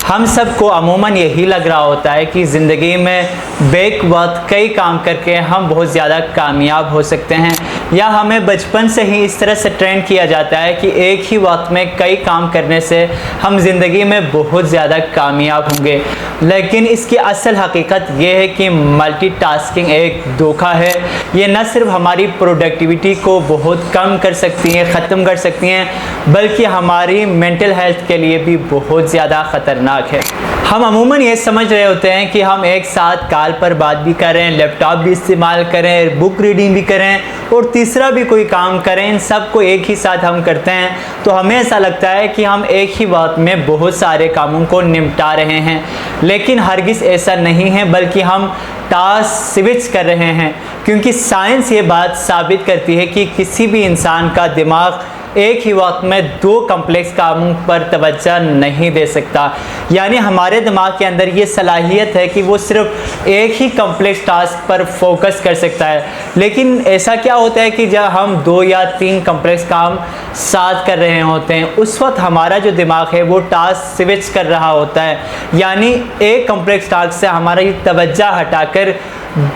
हम सबको अमूमन यही लग रहा होता है कि ज़िंदगी में बेक वक्त कई काम करके हम बहुत ज़्यादा कामयाब हो सकते हैं, या हमें बचपन से ही इस तरह से ट्रेंड किया जाता है कि एक ही वक्त में कई काम करने से हम ज़िंदगी में बहुत ज़्यादा कामयाब होंगे। लेकिन इसकी असल हकीकत ये है कि मल्टीटास्किंग एक धोखा है। ये न सिर्फ हमारी प्रोडक्टिविटी को बहुत कम कर सकती हैं, ख़त्म कर सकती हैं, बल्कि हमारी मेंटल हेल्थ के लिए भी बहुत ज़्यादा ख़तरनाक है। हम अमूमन ये समझ रहे होते हैं कि हम एक साथ कॉल पर बात भी करें, लैपटॉप भी इस्तेमाल करें, बुक रीडिंग भी करें और तीसरा भी कोई काम करें, इन सब को एक ही साथ हम करते हैं तो हमें ऐसा लगता है कि हम एक ही वक्त में बहुत सारे कामों को निपटा रहे हैं। लेकिन हरगिज़ ऐसा नहीं है, बल्कि हम टास्क स्विच कर रहे हैं, क्योंकि साइंस ये बात साबित करती है कि किसी भी इंसान का दिमाग एक ही वक्त में दो कम्प्लेक्स कामों पर तवज्जो नहीं दे सकता। यानी हमारे दिमाग के अंदर ये सलाहियत है कि वो सिर्फ एक ही कम्प्लेक्स टास्क पर फोकस कर सकता है। लेकिन ऐसा क्या होता है कि जब हम 2 या 3 कम्प्लेक्स काम साथ कर रहे होते हैं, उस वक्त हमारा जो दिमाग है वो टास्क स्विच कर रहा होता है, यानी एक कम्प्लेक्स टास्क से हमारा तवज्जो हटाकर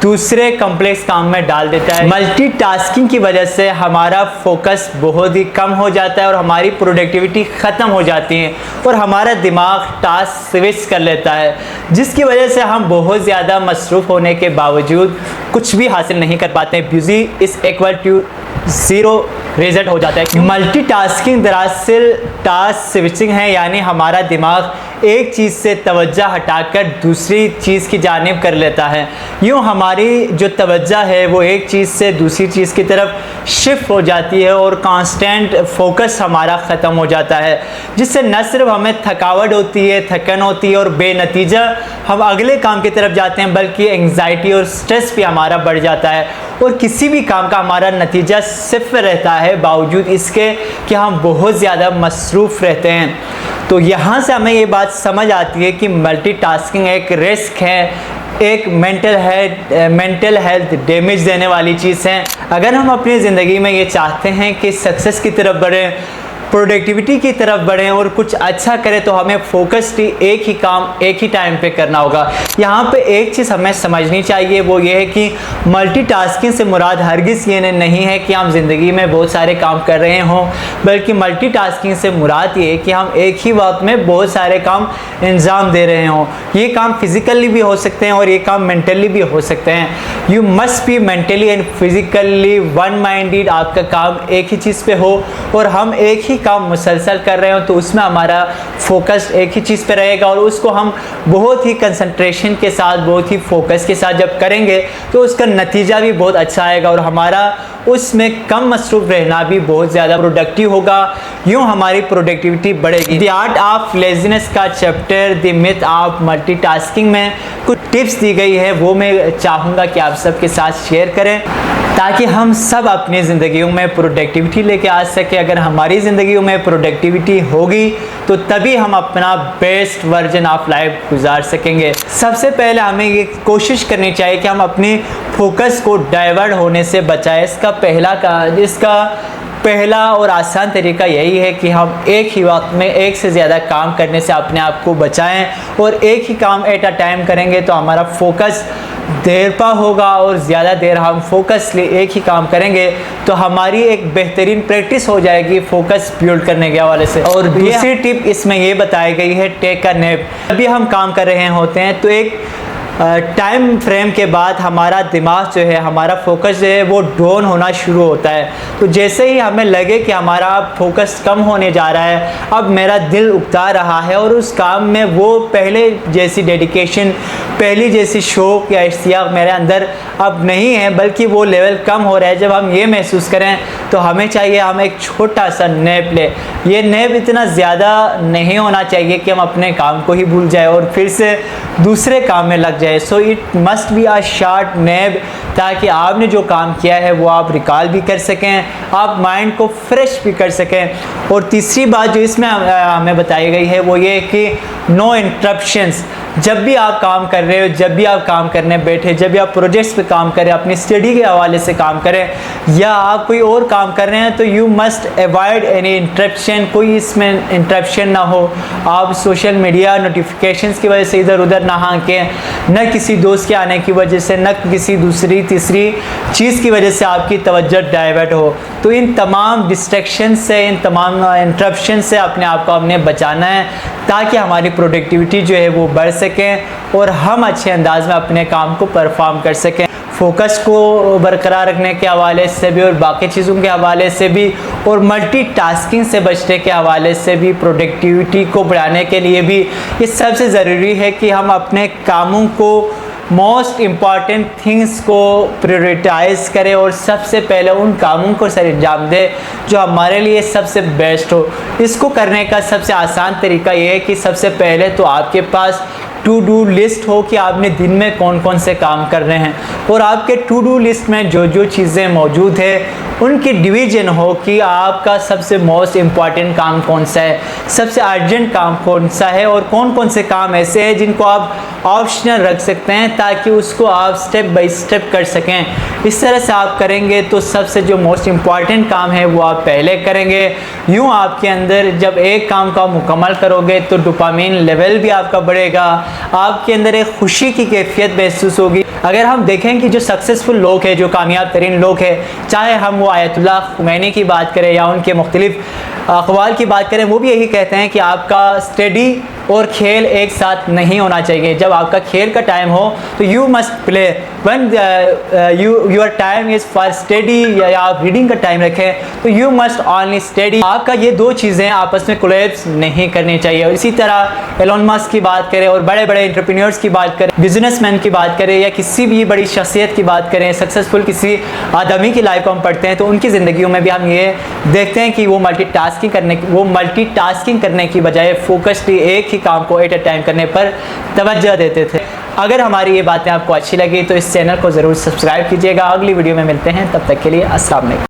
दूसरे कम्प्लेक्स काम में डाल देता है। मल्टीटास्किंग की वजह से हमारा फोकस बहुत ही कम हो जाता है और हमारी प्रोडक्टिविटी ख़त्म हो जाती है और हमारा दिमाग टास्क स्विच कर लेता है, जिसकी वजह से हम बहुत ज़्यादा मसरूफ़ होने के बावजूद कुछ भी हासिल नहीं कर पाते। Busy is equal to 0 result हो जाता है। मल्टीटास्किंग दरअसल टास्क स्विचिंग है, यानी हमारा दिमाग एक चीज़ से तवज्जो हटाकर दूसरी चीज़ की जानिब कर लेता है। यूँ हमारी जो तवज्जो है वो एक चीज़ से दूसरी चीज़ की तरफ शिफ्ट हो जाती है और कांस्टेंट फोकस हमारा ख़त्म हो जाता है, जिससे न सिर्फ हमें थकावट होती है, थकन होती है और बेनतीजा हम अगले काम की तरफ जाते हैं, बल्कि एंग्जाइटी और स्ट्रेस भी हमारा बढ़ जाता है और किसी भी काम का हमारा नतीजा सिर्फ रहता है, बावजूद इसके कि हम बहुत ज़्यादा मसरूफ़ रहते हैं। तो यहाँ से हमें ये बात समझ आती है कि मल्टीटास्किंग एक रिस्क है, एक मेंटल हेल्थ डैमेज देने वाली चीज़ है। अगर हम अपनी ज़िंदगी में ये चाहते हैं कि सक्सेस की तरफ बढ़ें, प्रोडक्टिविटी की तरफ बढ़ें और कुछ अच्छा करें, तो हमें फोकस्ड एक ही काम एक ही टाइम पे करना होगा। यहाँ पे एक चीज़ हमें समझनी चाहिए, वो ये है कि मल्टीटास्किंग से मुराद हरगिज़ ये नहीं है कि हम ज़िंदगी में बहुत सारे काम कर रहे हों, बल्कि मल्टीटास्किंग से मुराद ये है कि हम एक ही वक्त में बहुत सारे काम अंजाम दे रहे हों। ये काम फिज़िकली भी हो सकते हैं और ये काम मेंटली भी हो सकते हैं। You must be mentally and physically one minded, आपका काम एक ही चीज़ पे हो और हम एक ही काम मुसलसल कर रहे हो, तो उसमें हमारा फोकस एक ही चीज़ पे रहेगा और उसको हम बहुत ही कंसंट्रेशन के साथ, बहुत ही फोकस के साथ जब करेंगे तो उसका नतीजा भी बहुत अच्छा आएगा और हमारा उसमें कम मसरूफ़ रहना भी बहुत ज़्यादा प्रोडक्टिव होगा। यूँ हमारी प्रोडक्टिविटी बढ़ेगी। द आर्ट ऑफ लेज़ीनेस का chapter the myth of multitasking में कुछ टिप्स दी गई है, वो मैं चाहूँगा कि आप सबके साथ शेयर करें ताकि हम सब अपनी ज़िंदगियों में प्रोडक्टिविटी लेके आ सकें। अगर हमारी ज़िंदगियों में प्रोडक्टिविटी होगी तो तभी हम अपना बेस्ट वर्जन ऑफ लाइफ गुजार सकेंगे। सबसे पहले हमें ये कोशिश करनी चाहिए कि हम अपनी फोकस को डाइवर्ट होने से बचाएं। इसका पहला और आसान तरीका यही है कि हम एक ही वक्त में एक से ज़्यादा काम करने से अपने आप को बचाएं और एक ही काम एट अ टाइम करेंगे तो हमारा फोकस देर पा होगा और ज़्यादा देर हम फोकसली एक ही काम करेंगे तो हमारी एक बेहतरीन प्रैक्टिस हो जाएगी फोकस बिल्ड करने के हवाले से। और दूसरी टिप इसमें ये बताई गई है, टेक अ नैप। अभी हम काम कर रहे होते हैं तो एक टाइम फ्रेम के बाद हमारा दिमाग जो है, हमारा फोकस जो है वो डाउन होना शुरू होता है। तो जैसे ही हमें लगे कि हमारा फोकस कम होने जा रहा है, अब मेरा दिल उकता रहा है और उस काम में वो पहले जैसी डेडिकेशन, पहली जैसी शौक या इश्तियाक मेरे अंदर अब नहीं है, बल्कि वो लेवल कम हो रहा है। जब हम ये महसूस करें तो हमें चाहिए हम एक छोटा सा नैप लें। ये नैप इतना ज़्यादा नहीं होना चाहिए कि हम अपने काम को ही भूल जाए और फिर से दूसरे काम में लग जाए। So it must be a short nap, ताकि आपने जो काम किया है वो आप रिकॉल भी कर सकें, आप माइंड को फ्रेश भी कर सकें। और तीसरी बात जो इसमें हमें बताई गई है वो ये कि नो इंटरप्शंस, जब भी आप काम कर रहे हो, जब भी आप काम करने बैठे, जब भी आप प्रोजेक्ट्स पे काम करें, अपनी स्टडी के हवाले से काम करें या आप कोई और काम कर रहे हैं, तो you must avoid any interruption. कोई इसमें इंटरप्शन ना हो। आप सोशल मीडिया नोटिफिकेशंस की वजह से इधर उधर ना हाँकें, न किसी दोस्त के आने की वजह से, न किसी दूसरी तीसरी चीज़ की वजह से आपकी तवज्जो डाइवर्ट हो। तो इन तमाम डिस्ट्रैक्शन से, इन तमाम इंटरप्शन से अपने आप को हमने बचाना है, ताकि हमारी प्रोडक्टिविटी जो है वो बढ़ सकें और हम अच्छे अंदाज में अपने काम को परफॉर्म कर सकें। फोकस को बरकरार रखने के हवाले से भी और बाकी चीज़ों के हवाले से भी और मल्टीटास्किंग से बचने के हवाले से भी, प्रोडक्टिविटी को बढ़ाने के लिए भी ये सबसे ज़रूरी है कि हम अपने कामों को, मोस्ट इम्पॉर्टेंट थिंग्स को प्रायोरिटाइज करें और सबसे पहले उन कामों को सर अंजाम दें जो हमारे लिए सबसे बेस्ट हो। इसको करने का सबसे आसान तरीका ये है कि सबसे पहले तो आपके पास टू डू लिस्ट हो कि आपने दिन में कौन कौन से काम कर रहे हैं, और आपके टू डू लिस्ट में जो जो चीज़ें मौजूद है उनकी डिवीजन हो कि आपका सबसे मोस्ट इम्पॉर्टेंट काम कौन सा है, सबसे अर्जेंट काम कौन सा है, और कौन कौन से काम ऐसे हैं जिनको आप ऑप्शनल रख सकते हैं ताकि उसको आप स्टेप बाय स्टेप कर सकें। इस तरह से आप करेंगे तो सबसे जो मोस्ट इम्पॉर्टेंट काम है वो आप पहले करेंगे। यूँ आपके अंदर जब एक काम को मुकम्मल करोगे तो डोपामिन लेवल भी आपका बढ़ेगा, आपके अंदर एक खुशी की कैफियत महसूस होगी। अगर हम देखें कि जो सक्सेसफुल लोग हैं, जो कामयाब तरीन लोग हैं, चाहे हम वो आयतुल्लाह खुमैनी की बात करें या उनके मुख्तलिफ अक़वाल की बात करें, वो भी यही कहते हैं कि आपका स्टडी और खेल एक साथ नहीं होना चाहिए। जब आपका खेल का टाइम हो तो you must play, when your time is for study या आप रीडिंग का टाइम रखें तो यू मस्ट ओनली स्टडी। आपका ये दो चीज़ें आपस में कोलैप्स नहीं करनी चाहिए। इसी तरह एलोन मस्क की बात करें और बड़े बड़े एंटरप्रेन्योर्स की बात करें, बिजनेसमैन की बात करें या किसी भी बड़ी शख्सियत की बात करें, सक्सेसफुल किसी आदमी की लाइफ को हम पढ़ते हैं तो उनकी ज़िंदगियों में भी हम ये देखते हैं कि वो मल्टीटास्किंग करने की बजाय फोकस्ड एक ही काम को एट अ टाइम करने पर तवज्जो देते थे। अगर हमारी ये बातें आपको अच्छी लगी तो इस चैनल को ज़रूर सब्सक्राइब कीजिएगा। अगली वीडियो में मिलते हैं, तब तक के लिए अस्सलाम वालेकुम।